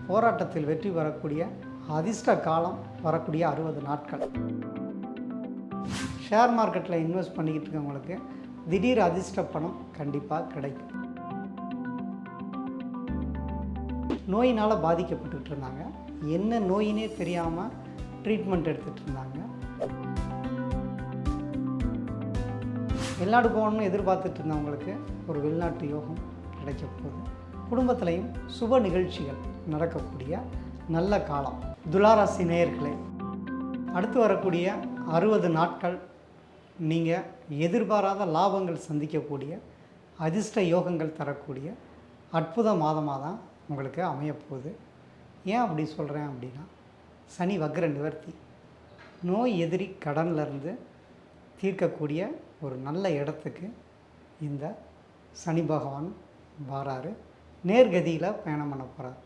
போராட்டத்தில் வெற்றி பெறக்கூடிய அதிர்ஷ்ட காலம் வரக்கூடிய 60 நாட்கள். ஷேர் மார்க்கெட்டில் இன்வெஸ்ட் பண்ணிக்கிட்டு இருக்கவங்களுக்கு திடீர் அதிர்ஷ்ட பணம் கண்டிப்பாக கிடைக்கும். நோயினால் பாதிக்கப்பட்டுக்கிட்டு இருந்தாங்க, என்ன நோயினே தெரியாமல் ட்ரீட்மெண்ட் எடுத்துகிட்டு இருந்தாங்க. வெளிநாடு போகணும்னு எதிர்பார்த்துட்டு இருந்தவங்களுக்கு ஒரு வெளிநாட்டு யோகம் கிடைக்க போகுது. குடும்பத்திலையும் சுப நிகழ்ச்சிகள் நடக்கக்கூடிய நல்ல காலம். துளாராசி நேயர்களே, அடுத்து வரக்கூடிய 60 நாட்கள் நீங்கள் எதிர்பாராத லாபங்கள் சந்திக்கக்கூடிய அதிர்ஷ்ட யோகங்கள் தரக்கூடிய அற்புத மாதமாக தான் உங்களுக்கு அமையப்போகுது. ஏன் அப்படி சொல்கிறேன் அப்படின்னா, சனி வக்ர நிவர்த்தி, நோய் எதிரி கடன்லேருந்து தீர்க்கக்கூடிய ஒரு நல்ல இடத்துக்கு இந்த சனி பகவான் வாராரு. நேர்கதியில் பயணம் பண்ண போகிறார்.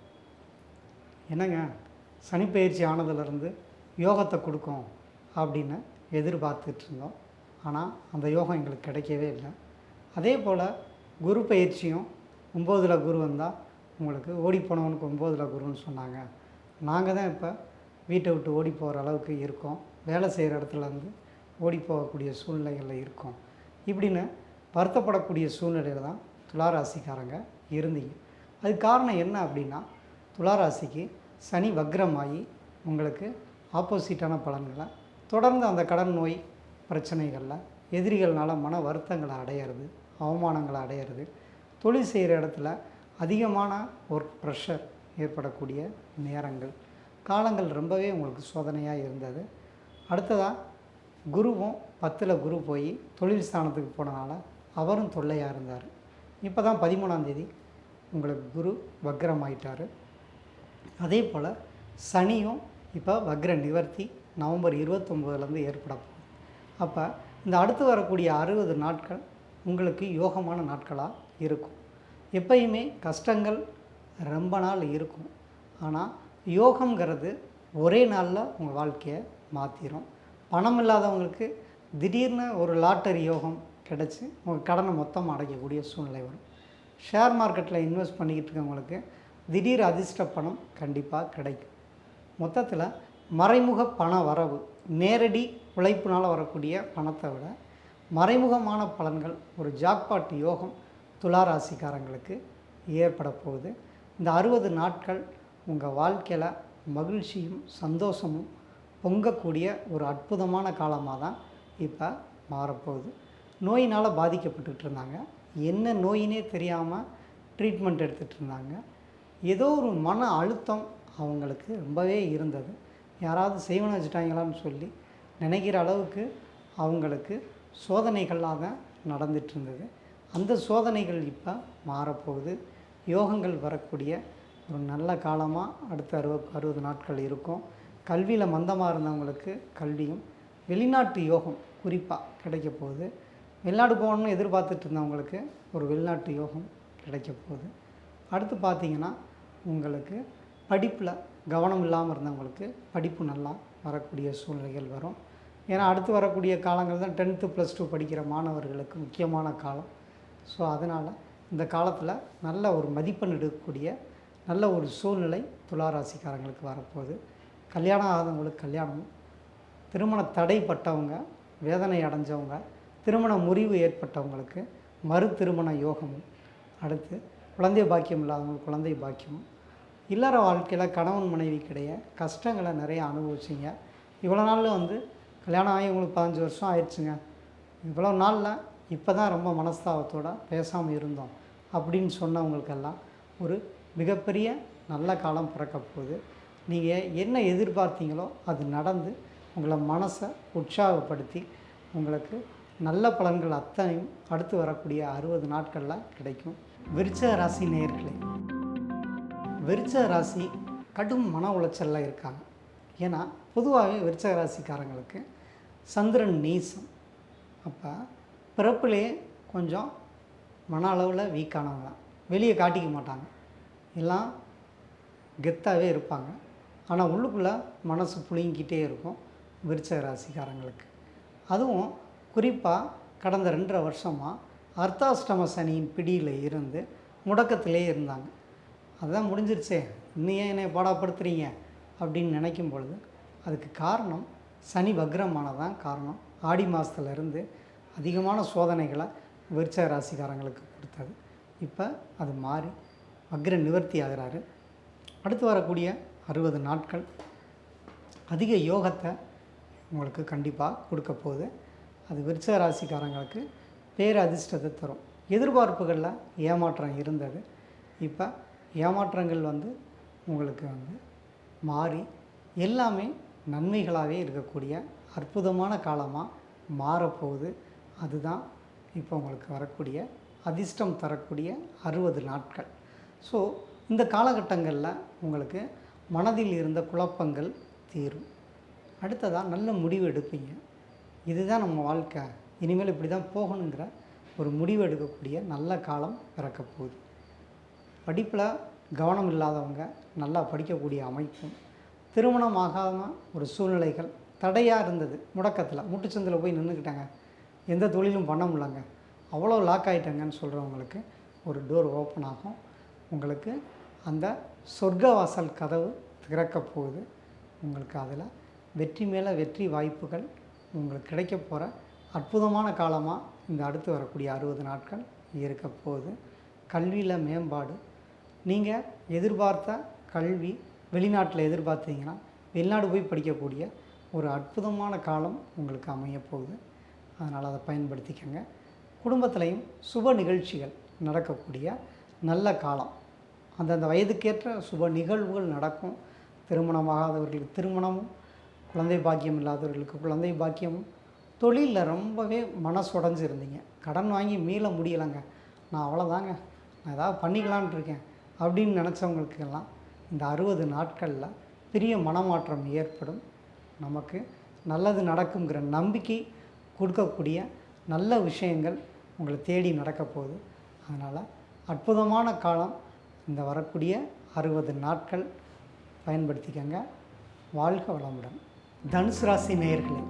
என்னங்க, சனி பயிற்சி ஆனதுலேருந்து யோகத்தை கொடுக்கும் அப்படின்னு எதிர்பார்த்துட்டு இருந்தோம். ஆனால் அந்த யோகம் எங்களுக்கு கிடைக்கவே இல்லை. அதே போல் குரு பயிற்சியும் 9ல் குரு வந்தால் உங்களுக்கு ஓடி போனவனுக்கு 9ல் குருன்னு சொன்னாங்க. நாங்கள் தான் இப்போ வீட்டை விட்டு ஓடி போகிற அளவுக்கு இருக்கோம், வேலை செய்கிற இடத்துலேருந்து ஓடி போகக்கூடிய சூழ்நிலைகளில் இருக்கோம். இப்படின்னு வருத்தப்படக்கூடிய சூழ்நிலையில் தான் துளாராசிக்காரங்க இருந்தீங்க. அதுக்கு காரணம் என்ன அப்படின்னா, துளாராசிக்கு சனி வக்ரமாகி உங்களுக்கு ஆப்போசிட்டான பலன்களை தொடர்ந்து அந்த கடன் நோய் பிரச்சனைகளில் எதிரிகள்னால் மன வருத்தங்களை அடையிறது, அவமானங்களை அடையிறது, தொழில் செய்கிற இடத்துல அதிகமான ஒர்க் ப்ரெஷர் ஏற்படக்கூடிய நேரங்கள் காலங்கள் ரொம்பவே உங்களுக்கு சோதனையாக இருந்தது. அடுத்ததாக குருவும் 10ல் குரு போய் தொழில் ஸ்தானத்துக்கு போனனால அவரும் தொல்லையாக இருந்தார். இப்போ தான் 13ஆம் தேதி உங்களுக்கு குரு வக்ரமாயிட்டார். அதே போல் சனியும் இப்போ வக்ர நிவர்த்தி நவம்பர் 29லேருந்து ஏற்பட போகுது. அப்போ இந்த அடுத்து வரக்கூடிய 60 நாட்கள் உங்களுக்கு யோகமான நாட்களாக இருக்கும். எப்பயுமே கஷ்டங்கள் ரொம்ப நாள் இருக்கும், ஆனால் யோகங்கிறது ஒரே நாளில் உங்கள் வாழ்க்கையை மாற்றிடும். பணம் இல்லாதவங்களுக்கு திடீர்னு ஒரு லாட்டரி யோகம் கிடச்சி உங்கள் கடனை மொத்தமாக அடைக்கக்கூடிய சூழ்நிலை வரும். ஷேர் மார்க்கெட்டில் இன்வெஸ்ட் பண்ணிக்கிட்டு இருக்கவங்களுக்கு திடீர் அதிர்ஷ்ட பணம் கண்டிப்பாக கிடைக்கும். மொத்தத்தில் மறைமுக பண வரவு, நேரடி உழைப்பினால் வரக்கூடிய பணத்தை விட மறைமுகமான பலன்கள், ஒரு ஜாக்பாட் யோகம் துளாராசிக்காரங்களுக்கு ஏற்பட போகுது. இந்த 60 நாட்கள் உங்கள் வாழ்க்கையில் மகிழ்ச்சியும் சந்தோஷமும் பொங்கக்கூடிய ஒரு அற்புதமான காலமாக தான் இப்போ மாறப்போகுது. நோயினால் பாதிக்கப்பட்டுக்கிட்டு இருந்தாங்க, என்ன நோயினே தெரியாமல் ட்ரீட்மெண்ட் எடுத்துகிட்டு இருந்தாங்க. ஏதோ ஒரு மன அழுத்தம் அவங்களுக்கு ரொம்பவே இருந்தது. யாராவது செய்வன வச்சுட்டாங்களான்னு சொல்லி நினைக்கிற அளவுக்கு அவங்களுக்கு சோதனைகளாக நடந்துட்டு இருந்தது. அந்த சோதனைகள் இப்போ மாறப்போகுது. யோகங்கள் வரக்கூடிய ஒரு நல்ல காலமாக அடுத்த 60 நாட்கள் இருக்கும். கல்வியில் மந்தமாக இருந்தவங்களுக்கு கல்வியும், வெளிநாட்டு யோகம் குறிப்பாக கிடைக்க போகுது. வெளிநாடு போகணுன்னு எதிர்பார்த்துட்டு இருந்தவங்களுக்கு ஒரு வெளிநாட்டு யோகம் கிடைக்க போகுது. அடுத்து பார்த்திங்கன்னா, உங்களுக்கு படிப்பில் கவனம் இல்லாமல் இருந்தவங்களுக்கு படிப்பு நல்லா வரக்கூடிய சூழ்நிலைகள் வரும். ஏன்னா அடுத்து வரக்கூடிய காலங்கள் தான் 10th +2 படிக்கிற மாணவர்களுக்கு முக்கியமான காலம். ஸோ அதனால் இந்த காலத்தில் நல்ல ஒரு மதிப்பெண் எடுக்கக்கூடிய நல்ல ஒரு சூழ்நிலை துளாராசிக்காரங்களுக்கு வரப்போகுது. கல்யாணம் ஆகாதவங்களுக்கு கல்யாணமும், திருமண தடைப்பட்டவங்க, வேதனை அடைஞ்சவங்க, திருமண முறிவு ஏற்பட்டவங்களுக்கு மறு திருமண யோகமும், அடுத்து குழந்தை பாக்கியம் இல்லாதவங்களுக்கு குழந்தை பாக்கியமும், இல்லற வாழ்க்கையில் கணவன் மனைவிக்கிடையே கஷ்டங்களை நிறைய அனுபவிச்சிங்க. இவ்வளோ நாளில் கல்யாணம் ஆகி உங்களுக்கு 15 வருஷம் ஆயிடுச்சுங்க, இவ்வளோ நாளில் இப்போ தான் ரொம்ப மனஸ்தாபத்தோடு பேசாமல் இருந்தோம் அப்படின்னு சொன்னவங்களுக்கெல்லாம் ஒரு மிகப்பெரிய நல்ல காலம் பிறக்க போகுது. நீங்கள் என்ன எதிர்பார்த்தீங்களோ அது நடந்து உங்களை மனசை உற்சாகப்படுத்தி உங்களுக்கு நல்ல பலன்கள் அத்தனையும் அடுத்து வரக்கூடிய 60 நாட்களில் கிடைக்கும். விருச்சிக ராசி நேயர்களே, விருச்சிக ராசி கடும் மன உளைச்சலில் இருக்காங்க. ஏன்னா பொதுவாகவே விருச்சிக ராசிக்காரங்களுக்கு சந்திரன் நீசம். அப்போ பிறப்பிலே கொஞ்சம் மன அளவில் வீக்கானவங்க, வெளியே காட்டிக்க மாட்டாங்க, எல்லாம் கெத்தாகவே இருப்பாங்க. ஆனால் உள்ளுக்குள்ளே மனசு புழுங்கிக்கிட்டே இருக்கும் விருச்சிக ராசிக்காரங்களுக்கு. அதுவும் குறிப்பாக கடந்த 2.5 வருஷமாக அர்த்தாஷ்டம சனியின் பிடியில் இருந்து முடக்கத்திலே இருந்தாங்க. அதுதான் முடிஞ்சிருச்சே, இன்னும் ஏன் என்னை பாடாப்படுத்துகிறீங்க அப்படின்னு நினைக்கும் பொழுது அதுக்கு காரணம் சனி வக்ரமானதான் காரணம். ஆடி மாதத்துலேருந்து அதிகமான சோதனைகளை விருச்சிக ராசிக்காரங்களுக்கு கொடுத்தது. இப்போ அது மாறி வக்ர நிவர்த்தி ஆகிறாரு. அடுத்து வரக்கூடிய 60 நாட்கள் அதிக யோகத்தை உங்களுக்கு கண்டிப்பாக கொடுக்க போகுது. அது விருச்சிக ராசிக்காரங்களுக்கு பேர் அதிர்ஷ்டத்தை தரும். எதிர்பார்ப்புகளில் ஏமாற்றம் இருந்தது. இப்போ ஏமாற்றங்கள் உங்களுக்கு மாறி எல்லாமே நன்மைகளாகவே இருக்கக்கூடிய அற்புதமான காலமாக மாறப்போகுது. அதுதான் இப்போ உங்களுக்கு வரக்கூடிய அதிர்ஷ்டம் தரக்கூடிய 60 நாட்கள். ஸோ இந்த காலகட்டங்களில் உங்களுக்கு மனதில் இருந்த குழப்பங்கள் தீரும். அடுத்ததாக நல்ல முடிவு எடுப்பீங்க. இதுதான் நம்ம வாழ்க்கை, இனிமேல் இப்படி தான் போகணுங்கிற ஒரு முடிவு எடுக்கக்கூடிய நல்ல காலம் பிறக்க போகுது. படிப்பில் கவனம் இல்லாதவங்க நல்லா படிக்கக்கூடிய அமைப்பும், திருமணம் ஆகாமல் ஒரு சூழ்நிலைகள் தடையாக இருந்தது, முடக்கத்தில் முட்டுச்சந்தில் போய் நின்றுக்கிட்டாங்க, எந்த தொழிலும் பண்ண முடியலங்க, அவ்வளோ லாக் ஆகிட்டாங்கன்னு சொல்கிறவங்களுக்கு ஒரு டோர் ஓப்பன் ஆகும். உங்களுக்கு அந்த சொர்க்கவாசல் கதவு திறக்க போகுது. உங்களுக்கு அதில் வெற்றி மேலே வெற்றி வாய்ப்புகள் உங்களுக்கு கிடைக்க போகிற அற்புதமான காலமாக இந்த அடுத்து வரக்கூடிய 60 நாட்கள் இருக்க போகுது. கல்வியில் மேம்பாடு, நீங்கள் எதிர்பார்த்த கல்வி வெளிநாட்டில் எதிர்பார்த்தீங்கன்னா வெளிநாடு போய் படிக்கக்கூடிய ஒரு அற்புதமான காலம் உங்களுக்கு அமைய போகுது. அதனால் அதை பயன்படுத்திக்கங்க. குடும்பத்திலையும் சுப நிகழ்ச்சிகள் நடக்கக்கூடிய நல்ல காலம். அந்தந்த வயதுக்கேற்ற சுப நிகழ்வுகள் நடக்கும். திருமணமாகாதவர்களுக்கு திருமணமும், குழந்தை பாக்கியம் இல்லாதவர்களுக்கு குழந்தை பாக்கியமும், தொழிலில் ரொம்பவே மனசுடைஞ்சு இருந்தீங்க, கடன் வாங்கி மீள முடியலைங்க, நான் அவ்வளோதாங்க, நான் ஏதாவது பண்ணிக்கலான் இருக்கேன் அப்படின்னு நினச்சவங்களுக்கெல்லாம் இந்த 60 நாட்களில் பெரிய மனமாற்றம் ஏற்படும். நமக்கு நல்லது நடக்குங்கிற நம்பிக்கை கொடுக்கக்கூடிய நல்ல விஷயங்கள் உங்களை தேடி நடக்க போகுது. அதனால் அற்புதமான காலம் இந்த வரக்கூடிய 60 நாட்கள் பயன்படுத்திக்கங்க. வாழ்க வளமுடன். தனுசு ராசி நேயர்களே,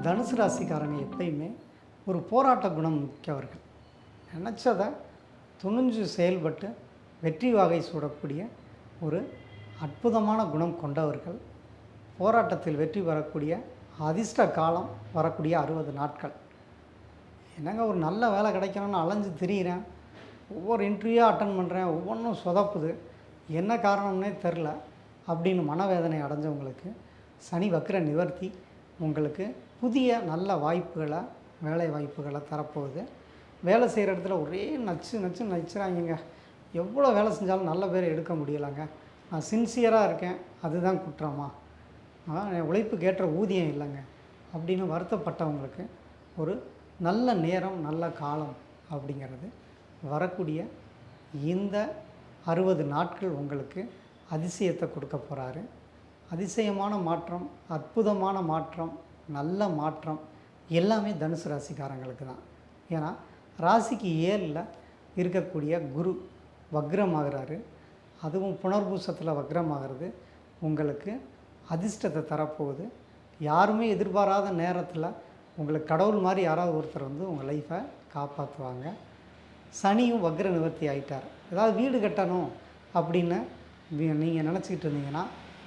தனுசு ராசிக்காரங்க எப்பயுமே ஒரு போராட்ட குணம் மிக்கவர்கள். நினச்சதை துணிஞ்சு செயல்பட்டு வெற்றி வாகை சூடக்கூடிய ஒரு அற்புதமான குணம் கொண்டவர்கள். போராட்டத்தில் வெற்றி பெறக்கூடிய அதிர்ஷ்ட காலம் வரக்கூடிய 60 நாட்கள். என்னங்க ஒரு நல்ல வேலை கிடைக்கணும்னு அலைஞ்சு திரிகிறேன், ஒவ்வொரு இன்டர்வியூவாக அட்டன் பண்ணுறேன், ஒவ்வொன்றும் சொதப்புது, என்ன காரணம்னே தெரில அப்படின்னு மனவேதனை அடைஞ்சவங்களுக்கு சனி வக்ர நிவர்த்தி உங்களுக்கு புதிய நல்ல வாய்ப்புகளை, வேலை வாய்ப்புகளை தரப்போகுது. வேலை செய்கிற இடத்துல ஒரே நச்சுறாங்க, எவ்வளோ வேலை செஞ்சாலும் நல்ல பேர் எடுக்க முடியலைங்க, நான் சின்சியராக இருக்கேன், அதுதான் குற்றமா, என் உழைப்புக்கு ஏற்ற ஊதியம் இல்லைங்க அப்படின்னு வருத்தப்பட்டவங்களுக்கு ஒரு நல்ல நேரம், நல்ல காலம் அப்படிங்கிறது வரக்கூடிய இந்த 60 நாட்கள் உங்களுக்கு அதிசயத்தை கொடுக்க போகிறாரு. அதிசயமான மாற்றம், அற்புதமான மாற்றம், நல்ல மாற்றம் எல்லாமே தனுசு ராசிக்காரங்களுக்கு தான். ஏன்னா ராசிக்கு 7ல் இருக்கக்கூடிய குரு வக்ரமாகிறாரு. அதுவும் புனர்பூசத்தில் வக்ரமாகிறது உங்களுக்கு அதிர்ஷ்டத்தை தரப்போகுது. யாருமே எதிர்பாராத நேரத்தில் உங்களுக்கு கடவுள் மாதிரி யாராவது ஒருத்தர் உங்கள் லைஃப்பை காப்பாற்றுவாங்க. சனியும் வக்ர நிவர்த்தி ஆகிட்டார். ஏதாவது வீடு கட்டணும் அப்படின்னு நீங்கள் நினச்சிக்கிட்டு இருந்தீங்கன்னா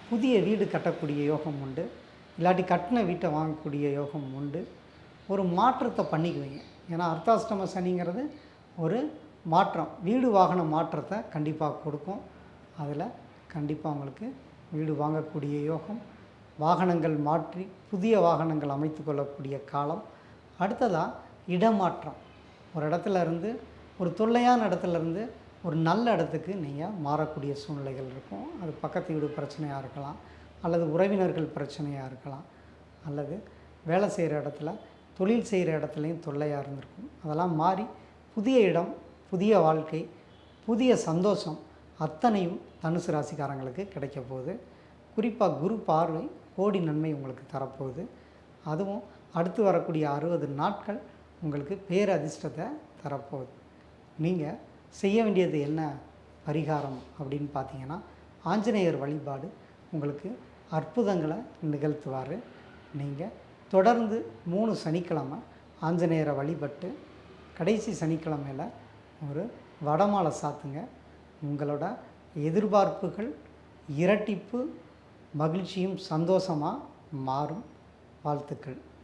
புதிய வீடு கட்டக்கூடிய யோகம் உண்டு. இல்லாட்டி கட்டின வீட்டை வாங்கக்கூடிய யோகம் உண்டு. ஒரு மாற்றத்தை பண்ணிக்குவீங்க. ஏன்னா அர்த்தாஷ்டம சனிங்கிறது ஒரு மாற்றம், வீடு வாகன மாற்றத்தை கண்டிப்பாக கொடுக்கும். அதில் கண்டிப்பாக உங்களுக்கு வீடு வாங்கக்கூடிய யோகம், வாகனங்கள் மாற்றி புதிய வாகனங்கள் அமைத்து கொள்ளக்கூடிய காலம். அடுத்ததாக இடமாற்றம். ஒரு இடத்துல இருந்து, ஒரு தொல்லையான இடத்துலேருந்து ஒரு நல்ல இடத்துக்கு நீங்கள் மாறக்கூடிய சூழ்நிலைகள் இருக்கும். அது பக்கத்து வீடு பிரச்சனையாக இருக்கலாம், அல்லது உறவினர்கள் பிரச்சனையாக இருக்கலாம், அல்லது வேலை செய்கிற இடத்துல, தொழில் செய்கிற இடத்துலையும் தொல்லையாக இருந்திருக்கும். அதெல்லாம் மாறி புதிய இடம், புதிய வாழ்க்கை, புதிய சந்தோஷம் அத்தனையும் தனுசு ராசிக்காரங்களுக்கு கிடைக்க போகுது. குறிப்பாக குரு பார்வை கோடி நன்மை உங்களுக்கு தரப்போகுது. அதுவும் அடுத்து வரக்கூடிய 60 நாட்கள் உங்களுக்கு பேரதிர்ஷ்டத்தை தரப்போகுது. நீங்கள் செய்ய வேண்டியது என்ன பரிகாரம் அப்படின்னு பார்த்தீங்கன்னா, ஆஞ்சநேயர் வழிபாடு உங்களுக்கு அற்புதங்களை நிகழ்த்துவார். நீங்கள் தொடர்ந்து 3 சனிக்கிழமை ஆஞ்சநேயரை வழிபட்டு கடைசி சனிக்கிழமையில் ஒரு வடமாலை சாத்துங்க. உங்களோட எதிர்பார்ப்புகள் இரட்டிப்பு, மகிழ்ச்சியும் சந்தோஷமாக மாறும். வாழ்த்துக்கள்.